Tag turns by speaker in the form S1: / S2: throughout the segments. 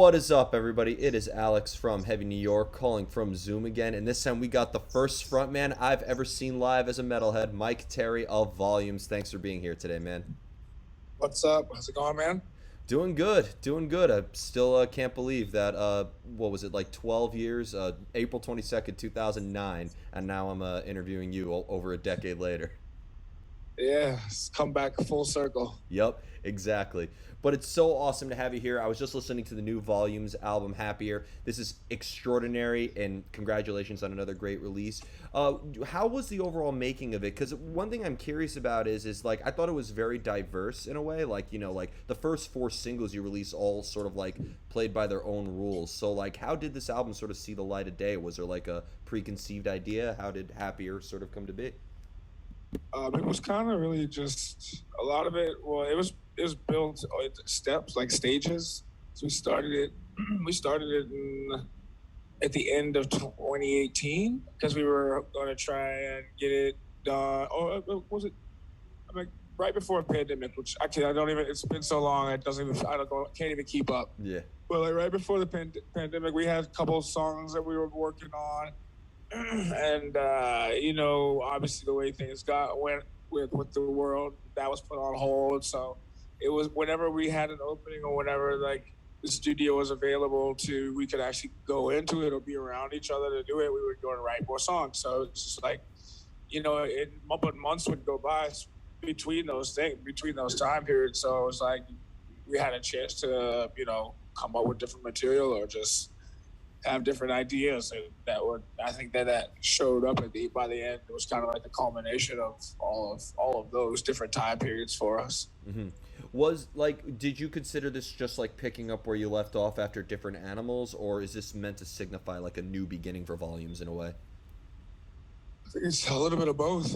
S1: What is up, everybody? It is Alex from Heavy New York calling from Zoom again, and this time we got the first frontman I've ever seen live as a metalhead, Myke Terry of Volumes. Thanks for being here today, man.
S2: What's up? How's it going, man?
S1: Doing good, doing good. I still can't believe that, what was it, like 12 years? April 22nd, 2009, and now I'm interviewing you over a decade later.
S2: Yeah, it's come back full circle.
S1: Yep, exactly. But it's so awesome to have you here. I was just listening to the new Volumes album, Happier. This is extraordinary, and congratulations on another great release. How was the overall making of it? Because one thing I'm curious about is like I thought it was very diverse in a way. Like like the first four singles you release all sort of like played by their own rules. So like, how did this album sort of see the light of day? Was there like a preconceived idea? How did Happier sort of come to be?
S2: It was kind of really just a lot of it. Well, it was built in steps, like stages. So we started it. We started it at the end of 2018 because we were going to try and get it done. Or was it? I mean, right before a pandemic, which actually I don't even. It's been so long, it doesn't even. I don't go. Can't even keep up.
S1: Yeah.
S2: But like right before the pandemic, we had a couple of songs that we were working on. And obviously the way things went with the world, that was put on hold. So it was whenever we had an opening or whenever like the studio was available to, we could actually go into it or be around each other to do it. We would go and write more songs. So it's just like, but months would go by between those things, between those time periods. So it was like we had a chance to come up with different material or just have different ideas, and I think that showed up by the end. It was kind of like the culmination of all of those different time periods for us.
S1: hmm Was like, did you consider this just like picking up where you left off after different animals, or is this meant to signify like a new beginning for Volumes in a way?
S2: I think it's a little bit of both.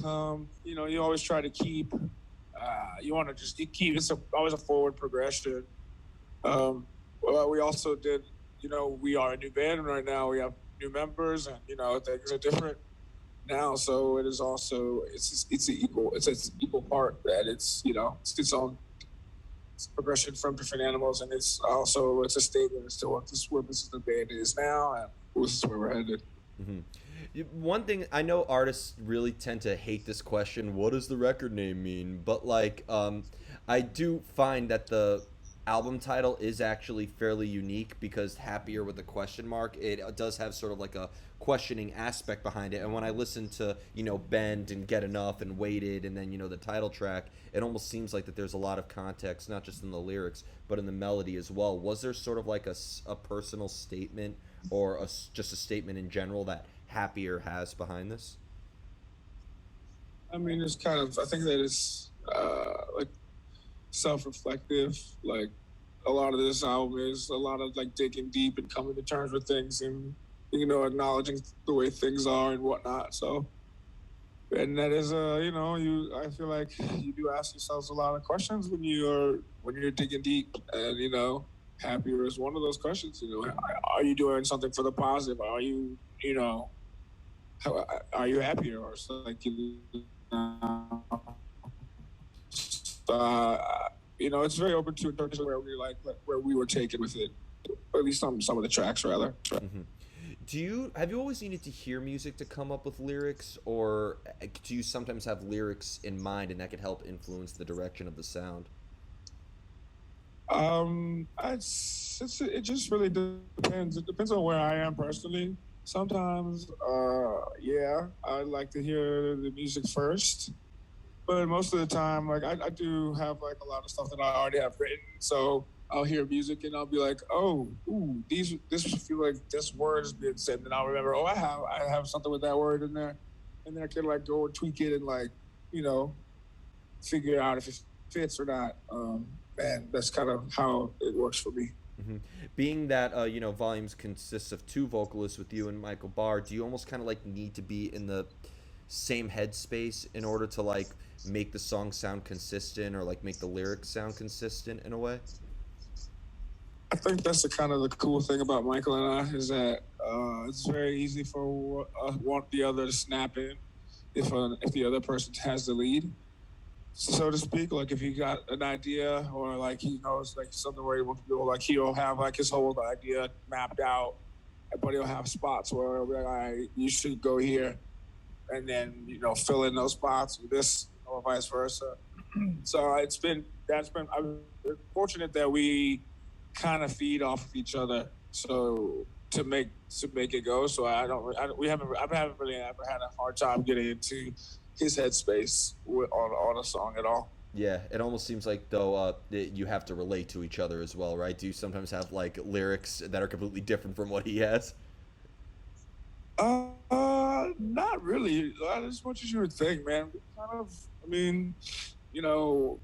S2: You always try to keep. You want to just keep. Always a forward progression. Well, we also did. We are a new band right now. We have new members, and things are different now. So it is also it's an equal part that it's its own progression from different animals, and it's a statement as to what this is the band is now, and this is where we're headed.
S1: hmm One thing I know, artists really tend to hate this question: what does the record name mean? But like, I do find that the album title is actually fairly unique because Happier with a question mark, it does have sort of like a questioning aspect behind it. And when I listen to Bend and Get Enough and Waited and then the title track, it almost seems like that there's a lot of context, not just in the lyrics but in the melody as well. Was there sort of like a personal statement or just a statement in general that Happier has behind this?
S2: I mean, it's kind of. I think that it's like self-reflective. Like a lot of this album is a lot of like digging deep and coming to terms with things and acknowledging the way things are and whatnot. So, and that is I feel like you do ask yourselves a lot of questions when you're digging deep, and happier is one of those questions. Are you doing something for the positive? Are you how, are you happier or so, like uh, it's very open to interpretation where we were taken with it, or at least on some of the tracks rather.
S1: hmm have you always needed to hear music to come up with lyrics, or do you sometimes have lyrics in mind and that could help influence the direction of the sound?
S2: It just really depends. It depends on where I am personally. Sometimes, yeah, I like to hear the music first, but most of the time, like I do have like a lot of stuff that I already have written. So I'll hear music and I'll be like, oh, ooh, this feel like this word is being said, and I'll remember, oh, I have something with that word in there, and then I can like go and tweak it and like you know figure out if it fits or not. And that's kind of how it works for me.
S1: hmm Being that Volumes consists of two vocalists with you and Michael Barr, do you almost kind of like need to be in the same headspace in order to like make the song sound consistent or like make the lyrics sound consistent in a way?
S2: I think that's the kind of the cool thing about Michael and I is that it's very easy for one the other to snap in if the other person has the lead. so to speak. Like if he got an idea or like he knows like something where he wants to go, like he'll have like his whole idea mapped out, but he'll have spots where he'll be like, all right, you should go here, and then fill in those spots with this or vice versa. So I'm fortunate that we kind of feed off of each other. So to make it go. So I haven't really ever had a hard time getting into his headspace on a song at all.
S1: Yeah, it almost seems like though you have to relate to each other as well, right? Do you sometimes have like lyrics that are completely different from what he has?
S2: Not really. Not as much as you would think, man. Kind of. I mean,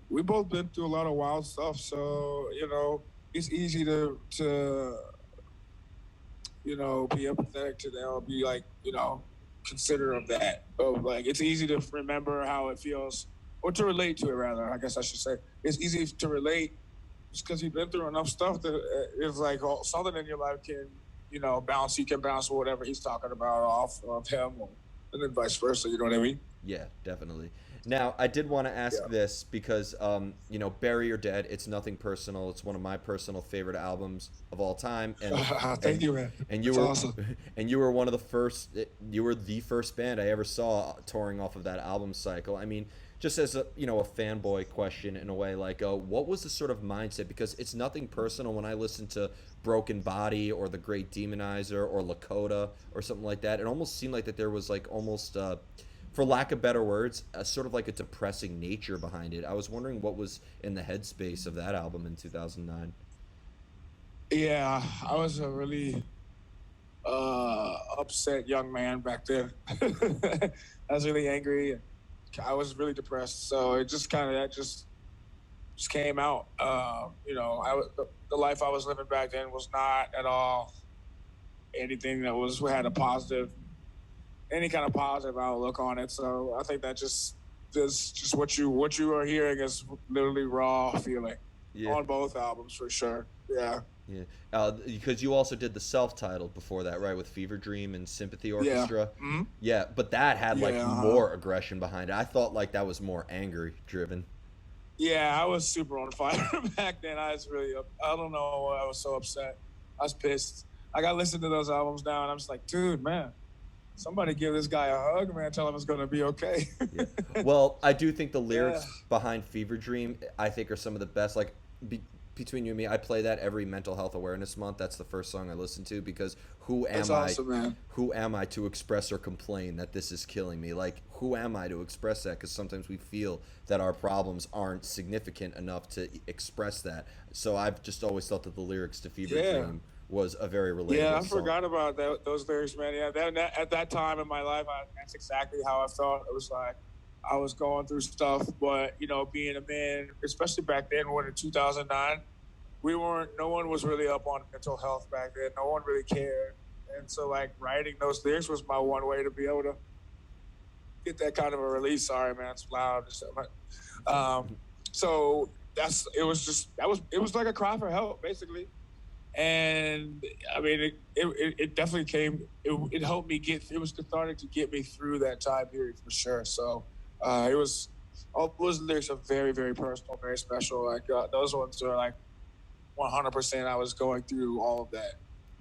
S2: we both been through a lot of wild stuff, so it's easy to be empathetic to them, or be like, considerate of that. Of like, it's easy to remember how it feels, or to relate to it rather. I guess I should say it's easy to relate just because you've been through enough stuff that it's like something in your life can, bounce. You can bounce whatever he's talking about off of him, and then vice versa. You know what I mean?
S1: Yeah, definitely. Now, I did want to ask
S2: Yeah.
S1: this because, Bury or Dead, it's nothing personal. It's one of my personal favorite albums of all time,
S2: Thank
S1: and
S2: you, man.
S1: and you
S2: That's
S1: were
S2: awesome.
S1: and you were one of the first. You were the first band I ever saw touring off of that album cycle. I mean, just as a fanboy question in a way, like, what was the sort of mindset? Because it's nothing personal. When I listen to Broken Body or The Great Demonizer or Lakota or something like that, it almost seemed like that there was like almost. For lack of better words, a sort of like a depressing nature behind it. I was wondering what was in the headspace of that album in 2009.
S2: Yeah, I was a really upset young man back then. I was really angry. I was really depressed. So it just kind of that just came out. The life I was living back then was not at all anything that was had a positive, any kind of positive outlook on it. So I think that just what you are hearing is literally raw feeling
S1: Yeah,
S2: on both albums for sure. Yeah,
S1: yeah. Because you also did the self-titled before that, right, with Fever Dream and Sympathy
S2: yeah,
S1: Orchestra.
S2: mm-hmm.
S1: Yeah, but that had like
S2: Yeah.
S1: more aggression behind it. I thought like that was more angry driven.
S2: Yeah, I was super on fire back then. I was really I don't know why I was so upset. I was pissed. I got to listen to those albums now, and I'm just like, dude, man, somebody give this guy a hug, man. Tell him it's gonna be okay.
S1: Yeah. Well, I do think the
S2: Yeah,
S1: lyrics behind Fever Dream, I think, are some of the best. Like, be, between you and me, I play that every Mental Health Awareness Month. That's the first song I listen to because who
S2: that's
S1: am I?
S2: awesome, man.
S1: Who am I to express or complain that this is killing me? Like, who am I to express that? Because sometimes we feel that our problems aren't significant enough to express that. So I've just always thought that the lyrics to Fever
S2: Yeah,
S1: Dream was a very
S2: yeah.
S1: relatable
S2: I
S1: song.
S2: forgot about those lyrics, man. Yeah, at that time in my life, that's exactly how I felt. It was like I was going through stuff, but being a man, especially back then, when in 2009, we weren't. No one was really up on mental health back then. No one really cared, and so like writing those lyrics was my one way to be able to get that kind of a release. Sorry, man, it's loud. Um, so it was like a cry for help, basically. And I mean, it definitely came. It helped me get. It was cathartic to get me through that time period for sure. So it was. All those lyrics are very, very personal, very special. Like those ones are like 100%. I was going through all of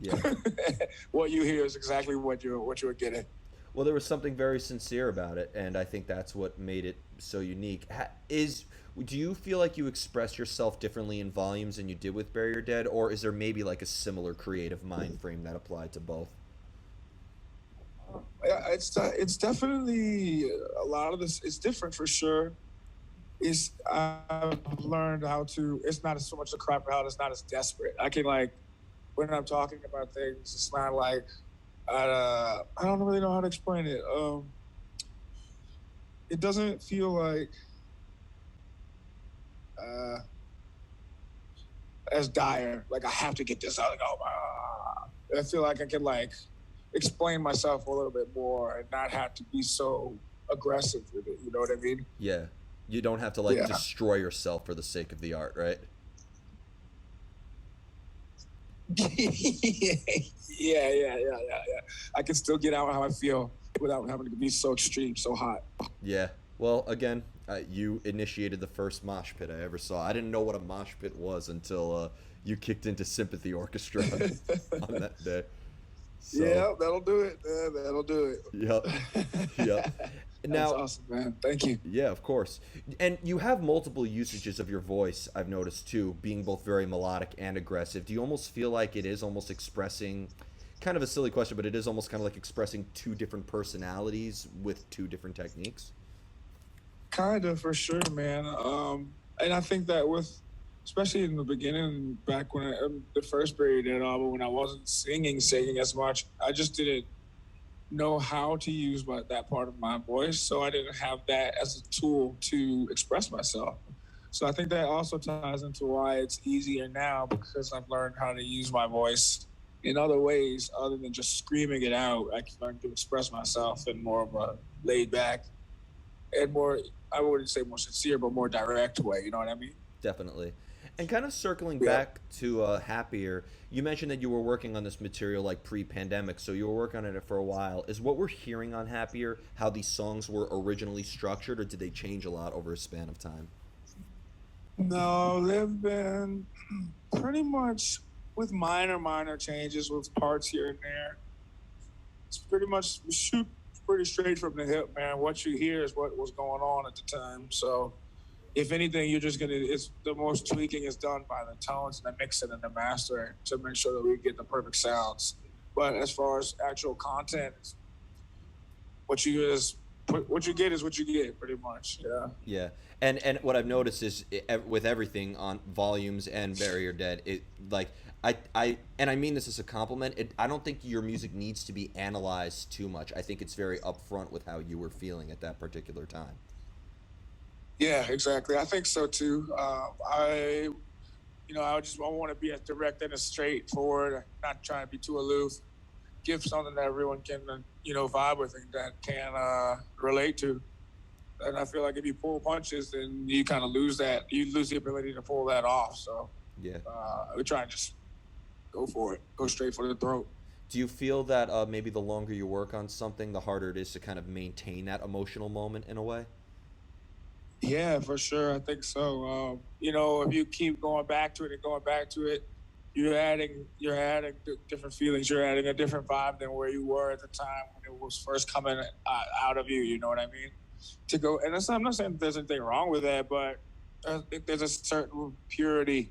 S1: Yeah.
S2: that. What you hear is exactly what you were getting.
S1: Well, there was something very sincere about it, and I think that's what made it so unique. Do you feel like you express yourself differently in volumes than you did with Bury Your Dead, or is there maybe like a similar creative mind frame that applied to both?
S2: Yeah, it's definitely a lot of this. It's different for sure. It's I've learned how to. It's not so much a crap out. It's not as desperate. I can like when I'm talking about things. It's not like I don't really know how to explain it. It doesn't feel like uh, as dire. Like I have to get this out. Like, oh my. I feel like I can like explain myself a little bit more and not have to be so aggressive with it. You know what I mean?
S1: Yeah. You don't have to like
S2: Yeah.
S1: destroy yourself for the sake of the art, right?
S2: Yeah, yeah. I can still get out how I feel without having to be so extreme, so hot.
S1: Yeah. Well, again, You initiated the first mosh pit I ever saw. I didn't know what a mosh pit was until you kicked into Sympathy Orchestra on that day. So,
S2: Yeah, that'll do it. That'll do
S1: yep, yep.
S2: it. That's
S1: Now,
S2: awesome, man. Thank you.
S1: yeah, of course. And you have multiple usages of your voice, I've noticed too, being both very melodic and aggressive. Do you almost feel like it is almost expressing, kind of a silly question, but it is almost kind of like expressing two different personalities with two different techniques?
S2: Kind of, for sure, man. And I think that especially in the beginning, back when the first Bury Dead album, when I wasn't singing as much, I just didn't know how to use that part of my voice, so I didn't have that as a tool to express myself. So I think that also ties into why it's easier now, because I've learned how to use my voice in other ways other than just screaming it out. I can learn to express myself in more of a laid back and more, I wouldn't say more sincere, but more direct way. You know what I mean?
S1: Definitely. And kind of circling
S2: Yeah.
S1: back to Happier, you mentioned that you were working on this material like pre-pandemic, so you were working on it for a while. Is what we're hearing on Happier how these songs were originally structured, or did they change a lot over a span of time?
S2: No, they've been pretty much with minor changes with parts here and there. It's pretty much we shoot pretty straight from the hip, man. What you hear is what was going on at the time. So if anything, you're just gonna. It's the most tweaking is done by the tones and the mixing and the mastering to make sure that we get the perfect sounds. But as far as actual content, what you is what you get is what you get, pretty much. Yeah.
S1: Yeah, and what I've noticed is with everything on Volumes and Bury or Dead, it like I mean this as a compliment. I don't think your music needs to be analyzed too much. I think it's very upfront with how you were feeling at that particular time.
S2: Yeah, exactly. I think so too. I want to be as direct and as straightforward, not trying to be too aloof. Give something that everyone can, vibe with and that can relate to. And I feel like if you pull punches, then you kind of lose that. You lose the ability to pull that off. So
S1: Yeah.
S2: we try and just go for it, go straight for the throat.
S1: Do you feel that maybe the longer you work on something, the harder it is to kind of maintain that emotional moment in a way?
S2: Yeah, for sure. I think so. If you keep going back to it and going back to it, you're adding different feelings. You're adding a different vibe than where you were at the time when it was first coming out of you. You know what I mean? To go, and I'm not saying there's anything wrong with that, but I think there's a certain purity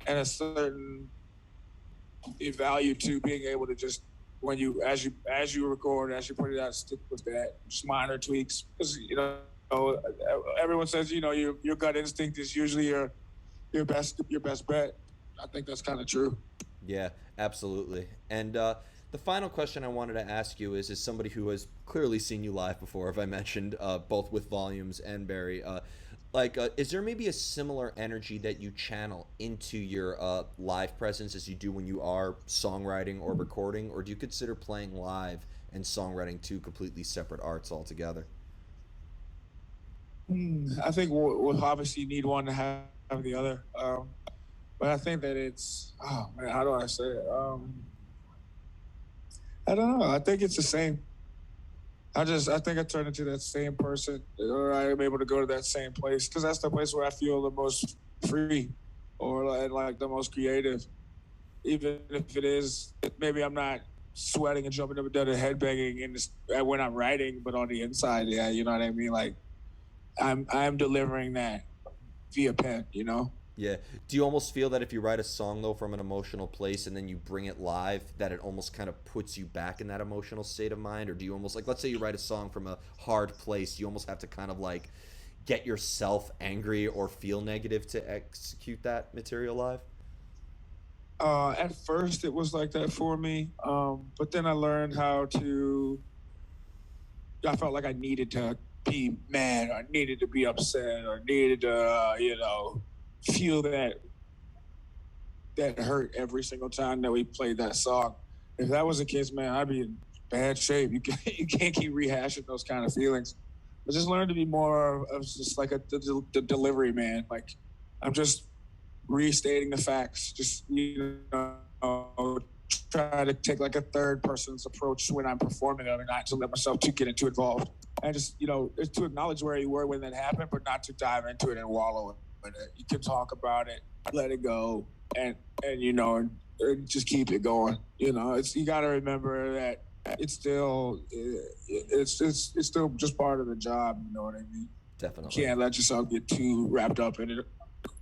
S2: and a certain value to being able to just when you as you record, as you put it out, stick with that, just minor tweaks, because everyone says your gut instinct is usually your best bet. I think that's kind of true.
S1: Yeah, absolutely. And the final question I wanted to ask you is, as somebody who has clearly seen you live before, if I mentioned, both with Volumes and Barry, is there maybe a similar energy that you channel into your live presence as you do when you are songwriting or recording, or do you consider playing live and songwriting two completely separate arts altogether?
S2: I think we'll obviously need one to have the other. But I think that it's, oh man, how do I say it? I don't know. I think it's the same. I think I turn into that same person, or I'm able to go to that same place because that's the place where I feel the most free, or like the most creative. Even if it is, maybe I'm not sweating and jumping up and down and headbanging when I'm writing, but on the inside, yeah, you know what I mean. Like I'm delivering that via pen, you know.
S1: Yeah. Do you almost feel that if you write a song though from an emotional place and then you bring it live, that it almost kind of puts you back in that emotional state of mind? Or do you almost like, let's say you write a song from a hard place, you almost have to kind of like get yourself angry or feel negative to execute that material live?
S2: At first, it was like that for me, but then I learned how to. I felt like I needed to be mad, or needed to be upset, or needed to, feel that hurt every single time that we played that song. If that was the case, man, I'd be in bad shape. You can't keep rehashing those kind of feelings. I just learned to be more of just like the delivery man. Like I'm just restating the facts. Just try to take like a third person's approach when I'm performing them, and not to let myself to get too involved. and just just to acknowledge where you were when that happened, but not to dive into it and wallow in it. You can talk about it, let it go, and and just keep it going. It's you got to remember that it's still just part of the job. You know what I mean? You
S1: Definitely.
S2: can't let yourself get too wrapped up in it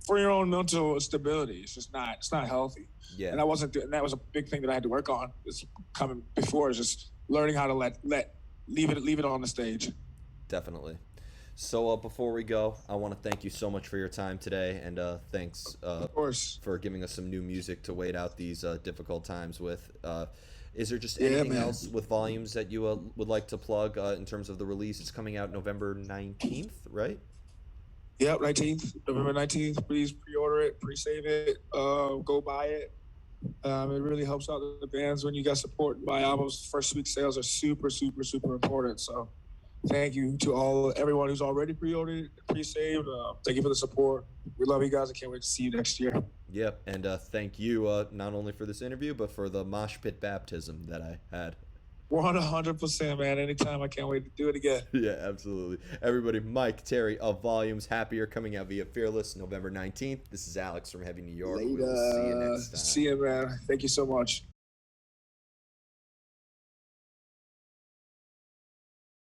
S2: for your own mental stability. It's not healthy.
S1: Yeah,
S2: And that was a big thing that I had to work on. It's coming before is just learning how to leave it on the stage.
S1: definitely. So before we go, I want to thank you so much for your time today, and thanks
S2: Of course.
S1: for giving us some new music to wait out these difficult times with. Is there just
S2: Yeah,
S1: anything
S2: man.
S1: else with volumes that you would like to plug in terms of the release? It's coming out November 19th, right?
S2: Yep, 19th, November 19th. Please pre-order it, pre-save it, go buy it. It really helps out the bands when you got support. My albums, first week sales are super, super, super important. So thank you to everyone who's already pre-ordered, pre-saved. Thank you for the support. We love you guys. I can't wait to see you next year.
S1: Yep, and thank you not only for this interview, but for the mosh pit baptism that I had.
S2: 100%, man. Anytime. I can't wait to do it again.
S1: Yeah, absolutely. Everybody, Myke Terry of Volumes, Happier, coming out via Fearless, November 19th. This is Alex from Heavy New York. We will see you
S2: Later.
S1: next time.
S2: See you, man. Thank you so much.